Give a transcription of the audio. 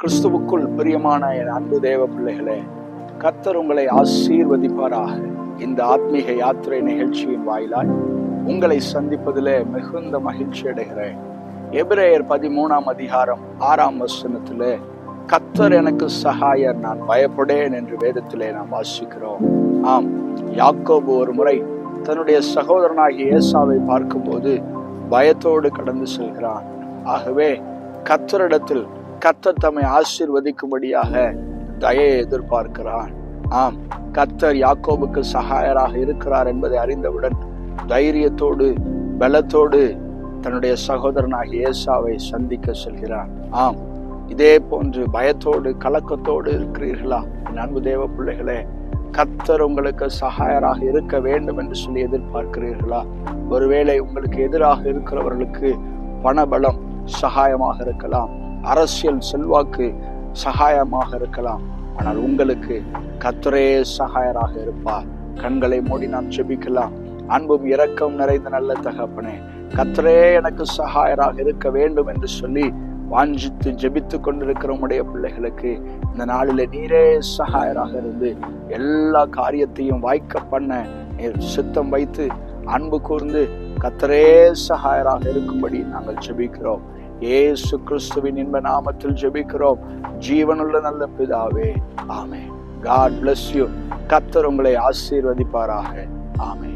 கிறிஸ்துவுக்குள் பிரியமான என் அன்பு தேவ பிள்ளைகளே, கர்த்தர் உங்களை ஆசீர்வதிப்பாராக. இந்த ஆத்மீக யாத்திரை நிகழ்ச்சியின் வாயிலாய் உங்களை சந்திப்பதிலே மிகுந்த மகிழ்ச்சி அடைகிறேன். எபிரேயர் 13ஆம் அதிகாரம் 6ஆம் வசனத்திலே கர்த்தர் எனக்கு சகாயர், நான் பயப்படேன் என்று வேதத்திலே நாம் வாசிக்கிறோம். ஆம், யாக்கோபு ஒரு முறை தன்னுடைய சகோதரனாகிய ஏசாவை பார்க்கும்போது பயத்தோடு கடந்து செல்கிறான். ஆகவே கர்த்தரிடத்தில் கர்த்தர் தம்மை ஆசீர்வதிக்கும்படியாக தயையை எதிர்பார்க்கிறான். ஆம், கர்த்தர் யாக்கோபுக்கு சகாயராக இருக்கிறார் என்பதை அறிந்தவுடன் தைரியத்தோடு பலத்தோடு தன்னுடைய சகோதரனாகிய ஏசாவை சந்திக்க செல்கிறான். ஆம், இதே போன்று பயத்தோடு கலக்கத்தோடு இருக்கிறீர்களா? என் அன்பு தேவ பிள்ளைகளே, கர்த்தர் உங்களுக்கு சகாயராக இருக்க வேண்டும் என்று சொல்லி எதிர்பார்க்கிறீர்களா? ஒருவேளை உங்களுக்கு எதிராக இருக்கிறவர்களுக்கு பணபலம் சகாயமாக இருக்கலாம், அரசியல் செல்வாக்கு சகாயமாக இருக்கலாம். ஆனால் உங்களுக்கு கர்த்தரே சகாயராக இருப்பார். கண்களை மூடி நாம் ஜெபிக்கலாம். அன்பும் இரக்கம் நிறைந்த நல்ல தகப்பனே, கர்த்தரே எனக்கு சகாயராக இருக்க வேண்டும் என்று சொல்லி வாஞ்சித்து ஜெபித்து கொண்டிருக்கிற உம்முடைய பிள்ளைகளுக்கு இந்த நாளிலே நீரே சகாயராக இருந்து எல்லா காரியத்தையும் வாய்க்க பண்ண நீர் சித்தம் வைத்து அன்பு கூர்ந்து கர்த்தரே சகாயராக இருக்கும்படி நாங்கள் ஜெபிக்கிறோம். இயேசு கிறிஸ்துவின் இன்ப நாமத்தில் ஜெபிக்கிறோம், ஜீவனுள்ள நல்ல பிதாவே, ஆமென். God bless you. கர்த்தர் உங்களை ஆசீர்வதிப்பாராக. ஆமென்.